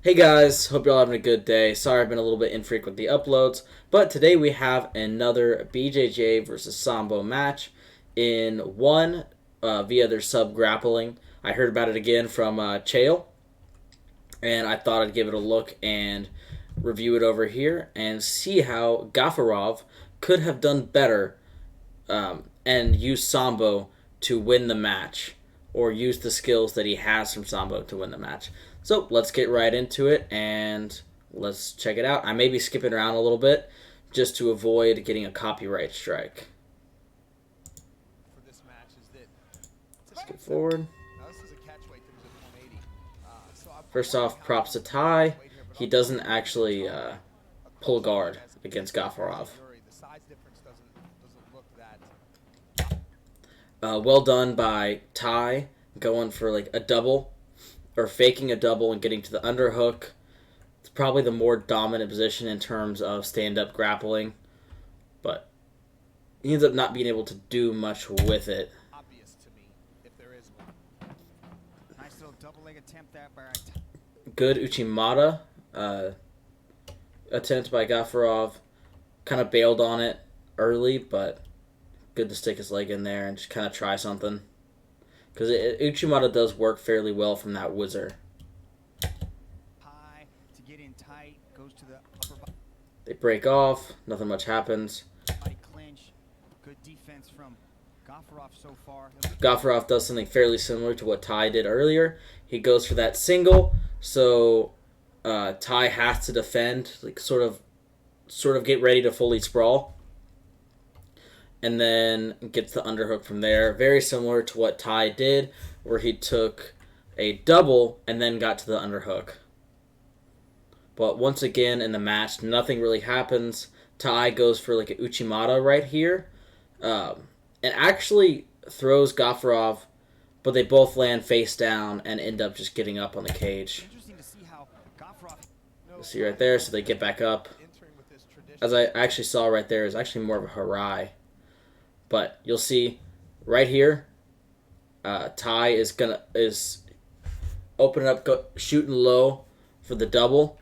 Hey guys, hope you're all having a good day. Sorry I've been a little bit infrequent with the uploads, but today we have another BJJ versus Sambo match in one via their sub grappling. I heard about it again from Chael, and I thought I'd give it a look and review it over here and see how Gafurov could have done better and use Sambo to win the match, or use the skills that he has from Sambo to win the match. So let's get right into it and let's check it out. I may be skipping around a little bit just to avoid getting a copyright strike. Let's get forward. First off, props to Ty. He doesn't actually pull guard against Gafurov. Well done by Ty, going for like a double, or faking a double and getting to the underhook. It's probably the more dominant position in terms of stand-up grappling, but he ends up not being able to do much with it. Good Uchimata attempt by Gafurov. Kind of bailed on it early, but good to stick his leg in there and just kind of try something. Because Uchimata does work fairly well from that whizzer. They break off. Nothing much happens. Gafurov does something fairly similar to what Ty did earlier. He goes for that single, so Ty has to defend, like sort of get ready to fully sprawl, and then gets the underhook from there. Very similar to what Ty did, where he took a double and then got to the underhook. But once again in the match, nothing really happens. Ty goes for like an Uchimata right here, and actually throws Gafurov, but they both land face down and end up just getting up on the cage. You see right there, so they get back up. As I actually saw right there, is actually more of a harai. But you'll see right here, Ty is opening up, shooting low for the double,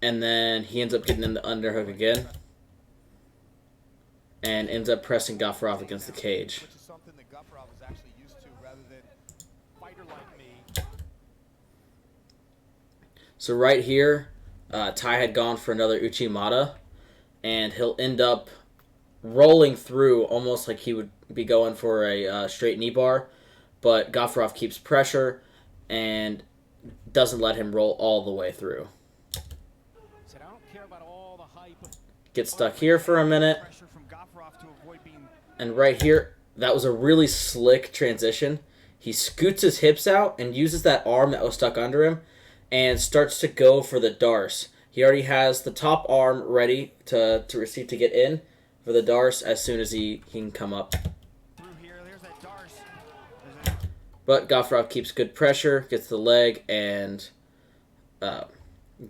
and then he ends up getting in the underhook again, and ends up pressing Gafurov against the cage. So right here, Ty had gone for another Uchimata, and he'll end up rolling through almost like he would be going for a straight knee bar, but Gafurov keeps pressure and doesn't let him roll all the way through. Gets stuck here for a minute, and right here, that was a really slick transition. He scoots his hips out and uses that arm that was stuck under him and starts to go for the darce. He already has the top arm ready to receive to get in for the darce as soon as he can come up. But Gafurov keeps good pressure, gets the leg, and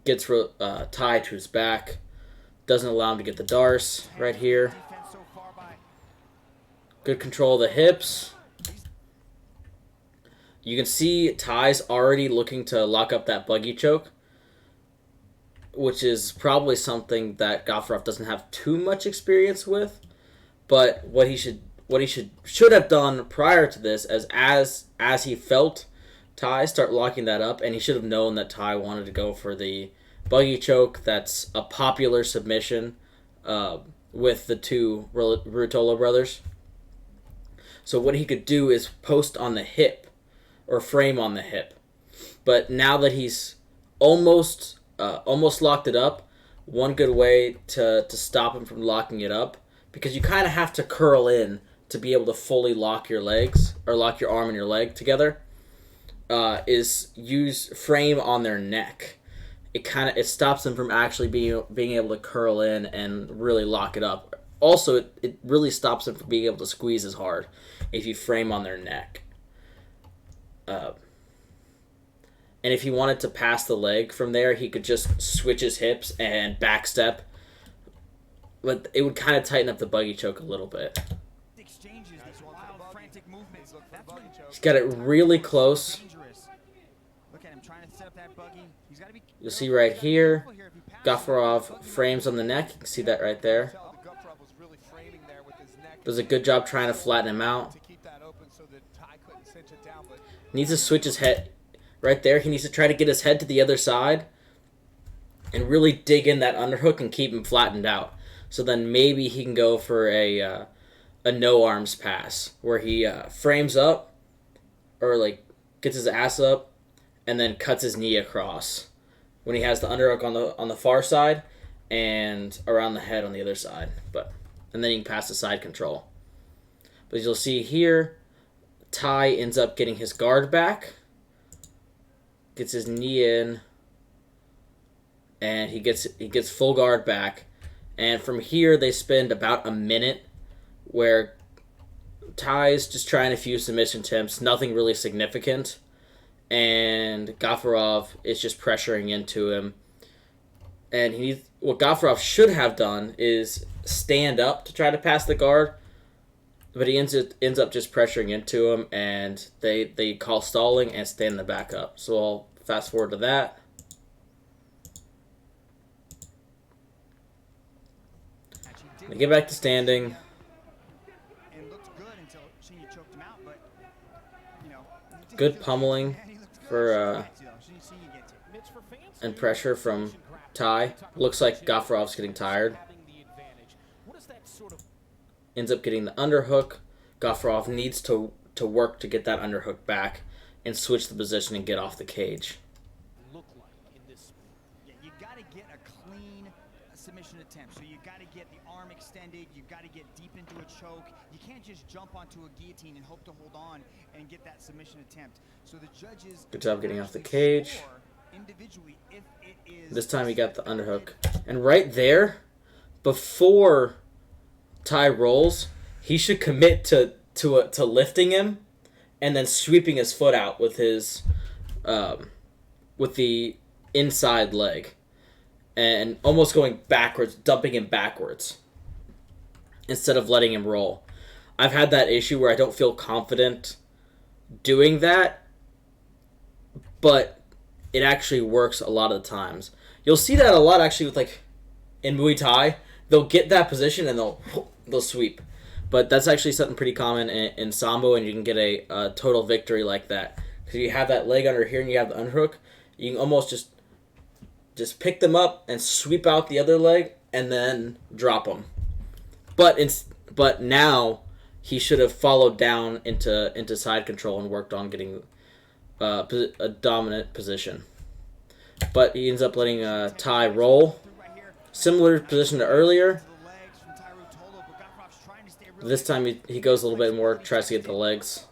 gets Ty to his back. Doesn't allow him to get the darce right here. Good control of the hips. You can see Ty's already looking to lock up that buggy choke, which is probably something that Gafurov doesn't have too much experience with. But what he should have done prior to this, as he felt Ty start locking that up, and he should have known that Ty wanted to go for the buggy choke. That's a popular submission with the two Ruotolo brothers. So what he could do is post on the hip, or frame on the hip. But now that he's almost locked it up, one good way to stop him from locking it up, because you kind of have to curl in to be able to fully lock your legs, or lock your arm and your leg together, is use frame on their neck. It stops them from actually being able to curl in and really lock it up. Also, it really stops them from being able to squeeze as hard if you frame on their neck. And if he wanted to pass the leg from there, he could just switch his hips and backstep. But it would kind of tighten up the buggy choke a little bit. He's got it really close. You'll see right here, Gafurov frames on the neck. You can see that right there. Does a good job trying to flatten him out. Needs to switch his head right there. He needs to try to get his head to the other side and really dig in that underhook and keep him flattened out. So then maybe he can go for a no arms pass where he frames up or like gets his ass up and then cuts his knee across when he has the underhook on the far side and around the head on the other side. And then you can pass the side control. But as you'll see here, Ty ends up getting his guard back, gets his knee in, and he gets full guard back. And from here, they spend about a minute where Ty's just trying a few submission attempts, nothing really significant, and Gafurov is just pressuring into him. And what Gafurov should have done is stand up to try to pass the guard, but he ends up just pressuring into him, and they call stalling and stand the back up. So I'll fast forward to that. They get back to standing. Good pummeling for and pressure from Ty. Looks like Gafurov's getting tired. Ends up getting the underhook. Gafurov needs to work to get that underhook back and switch the position and get off the cage. You got to get a clean submission attempt. So you got to get the arm extended. You got to get deep into a choke. You can't just jump onto a guillotine and hope to hold on and get that submission attempt. So the judges good job getting off the cage. This time he got the underhook. And right there, before Ty rolls, he should commit to lifting him and then sweeping his foot out with his with the inside leg and almost going backwards, dumping him backwards instead of letting him roll. I've had that issue where I don't feel confident doing that, but it actually works a lot of the times. You'll see that a lot actually with like in Muay Thai. They'll get that position and they'll sweep. But that's actually something pretty common in sambo, and you can get a total victory like that. Because you have that leg under here and you have the underhook. You can almost just pick them up and sweep out the other leg and then drop them. But now he should have followed down into side control and worked on getting a dominant position. But he ends up letting Ty roll. Similar position to earlier. This time he goes a little bit more, tries to get the legs.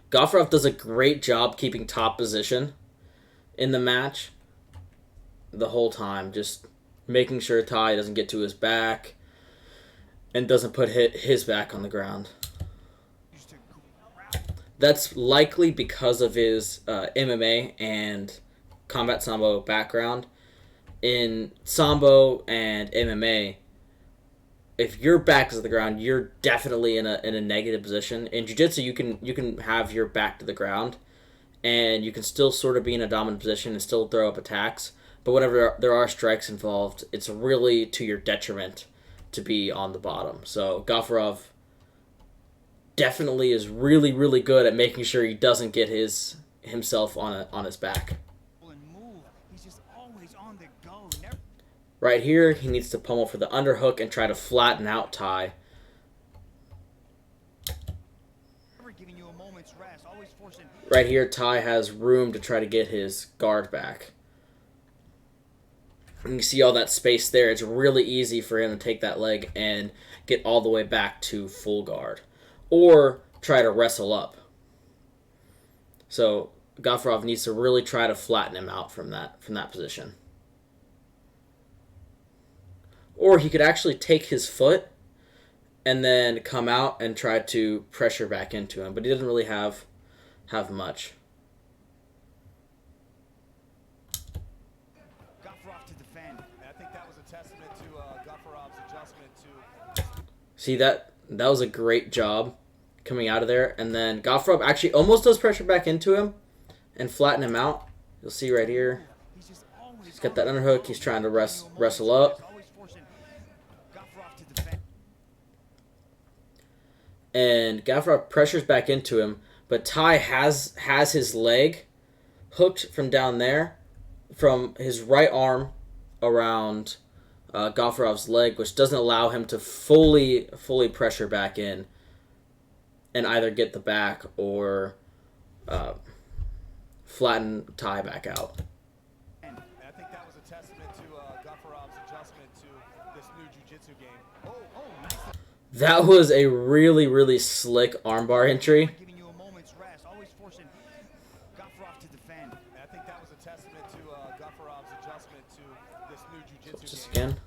Gafurov does a great job keeping top position in the match the whole time, just making sure Ty doesn't get to his back and doesn't put his back on the ground. That's likely because of his MMA and combat sambo background. In sambo and MMA, if your back is to the ground, you're definitely in a negative position. In jiu-jitsu, you can have your back to the ground, and you can still sort of be in a dominant position and still throw up attacks. But whenever there are strikes involved, it's really to your detriment to be on the bottom. So Gafurov definitely is really, really good at making sure he doesn't get himself on his back. Right here, he needs to pummel for the underhook and try to flatten out Ty. Right here, Ty has room to try to get his guard back. And you see all that space there. It's really easy for him to take that leg and get all the way back to full guard. Or try to wrestle up. So Gafurov needs to really try to flatten him out from that position. Or he could actually take his foot and then come out and try to pressure back into him. But he doesn't really have much. Gafurov to defend. I think that was a testament to Gafurov's adjustment to... See, that was a great job coming out of there. And then Gafurov actually almost does pressure back into him and flatten him out. You'll see right here. He's got that underhook. He's trying to wrestle up. And Gafurov pressures back into him, but Tai has his leg hooked from down there, from his right arm around Gafurov's leg, which doesn't allow him to fully pressure back in and either get the back or flatten Tai back out. And I think that was a testament to Gafurov's adjustment to this new jiu-jitsu game. Nice. That was a really slick armbar entry. Giving you a moment's rest, always forcing Gafurov to defend. And I think that was a testament to Gafurov's adjustment to this new jiu-jitsu Just game. again.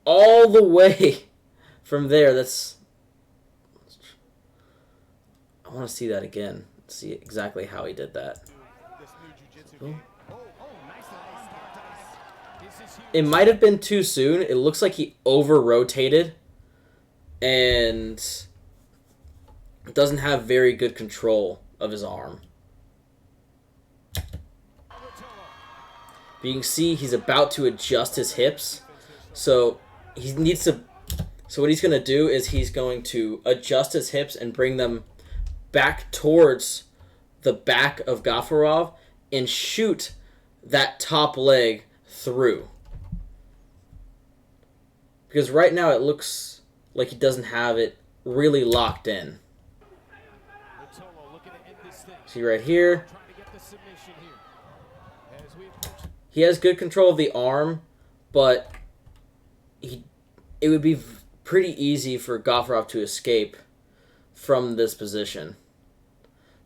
All the way from there. That's. I want to see that again. See exactly how he did that. This new jiu-jitsu game. Nice armbar. It might have been too soon. It looks like he over-rotated and doesn't have very good control of his arm. But you can see he's about to adjust his hips. So he needs to. So what he's going to do is he's going to adjust his hips and bring them back towards the back of Gafurov and shoot that top leg through. Because right now it looks like he doesn't have it really locked in. See right here. He has good control of the arm, but it would be pretty easy for Gafurov to escape from this position.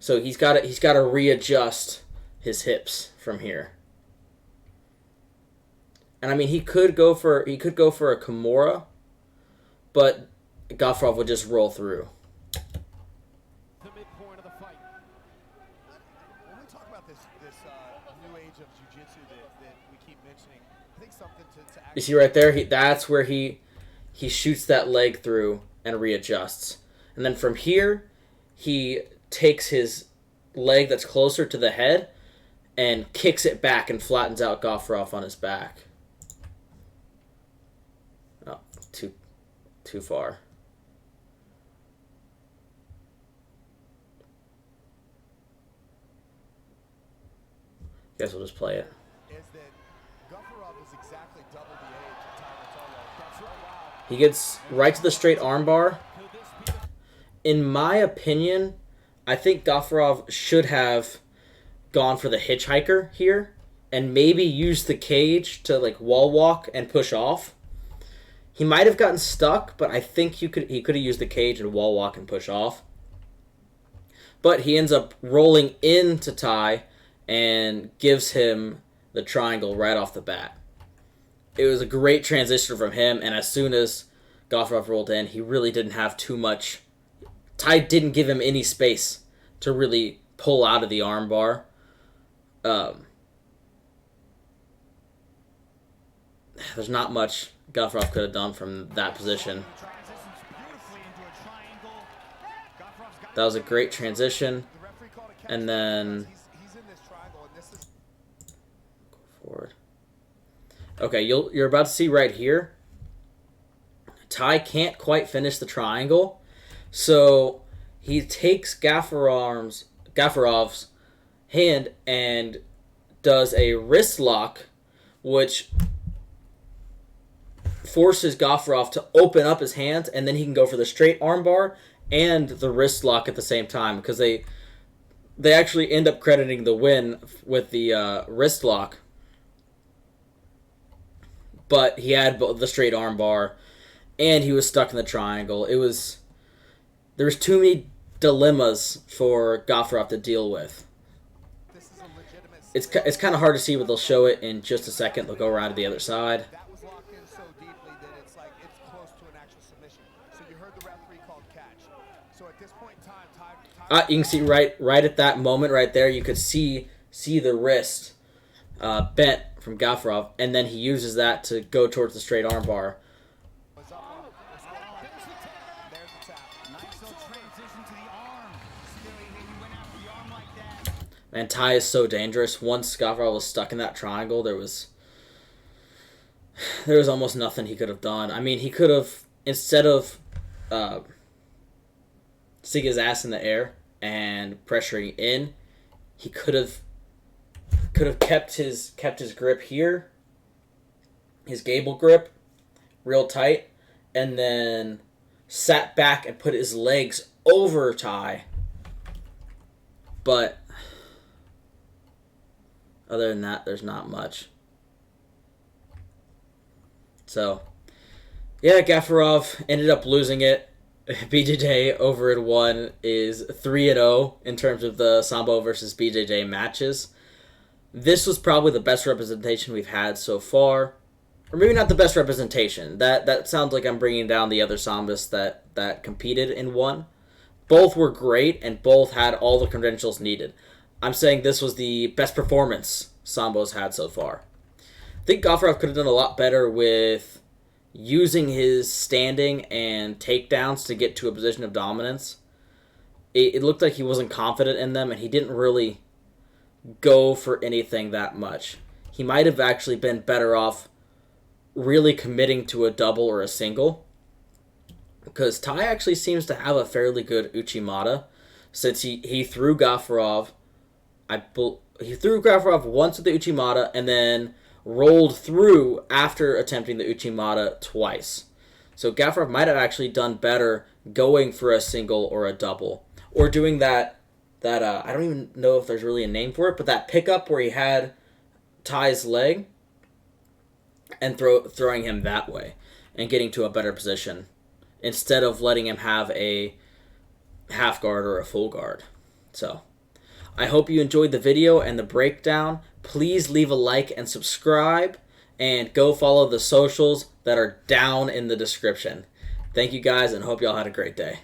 So he's got to readjust his hips from here. And I mean he could go for a Kimura, but Gafurov would just roll through. The midpoint of the fight. When we talk about this new age of jiu-jitsu that we keep mentioning, I think something to You see right there, that's where he shoots that leg through and readjusts. And then from here, he takes his leg that's closer to the head and kicks it back and flattens out Gafurov on his back. Oh, too far. Guess we'll just play it. is that Gafurov is exactly double the age of Ruotolo. He gets right to the straight armbar. In my opinion, I think Gafurov should have gone for the hitchhiker here and maybe used the cage to like wall walk and push off. He might have gotten stuck, but I think he could have used the cage and wall walk and push off. But he ends up rolling into Tai and gives him the triangle right off the bat. It was a great transition from him, and as soon as Gafurov rolled in, he really didn't have too much. Tai didn't give him any space to really pull out of the armbar. There's not much Gafurov could have done from that position. That was a great transition. And then He's in this triangle, and this is forward. Okay, you're about to see right here. Tai can't quite finish the triangle, so he takes Gafurov's hand and does a wrist lock, which forces Gafurov to open up his hands, and then he can go for the straight armbar and the wrist lock at the same time, because they actually end up crediting the win with the wrist lock. But he had the straight armbar, and he was stuck in the triangle. There was too many dilemmas for Gafurov to deal with. this is a legitimate. It's kind of hard to see, but they'll show it in just a second. They'll go around to the other side. That was locked in so deeply that it's close to an actual submission. So you heard the referee called catch. So at this point in time, You can see right at that moment right there, you could see the wrist bent from Gafurov, and then he uses that to go towards the straight armbar. was up on. There's the tap. Nice little transition to the arm. See the way he went after the arm like that. And Tai is so dangerous. Once Gafurov was stuck in that triangle, there was almost nothing he could have done. I mean, he could have, instead of sticking his ass in the air and pressuring in, he could have kept his grip here, his gable grip, real tight, and then sat back and put his legs over Tai. But other than that, there's not much. So, yeah, Gafurov ended up losing it. BJJ over in 1 is 3-0 in terms of the Sambo versus BJJ matches. This was probably the best representation we've had so far. Or maybe not the best representation. That sounds like I'm bringing down the other Sambists that competed in 1. Both were great, and both had all the credentials needed. I'm saying this was the best performance Sambo's had so far. I think Gafurov could have done a lot better with using his standing and takedowns to get to a position of dominance. It looked like he wasn't confident in them, and he didn't really go for anything that much. He might have actually been better off really committing to a double or a single, because Tai actually seems to have a fairly good Uchimata, since he threw Gafurov. He threw Gafurov once with the Uchimata and then rolled through after attempting the Uchimata twice. So Gafurov might have actually done better going for a single or a double, or doing that I don't even know if there's really a name for it, but that pickup where he had Tai's leg and throwing him that way and getting to a better position instead of letting him have a half guard or a full guard. So I hope you enjoyed the video and the breakdown. Please leave a like and subscribe, and go follow the socials that are down in the description. Thank you guys, and hope y'all had a great day.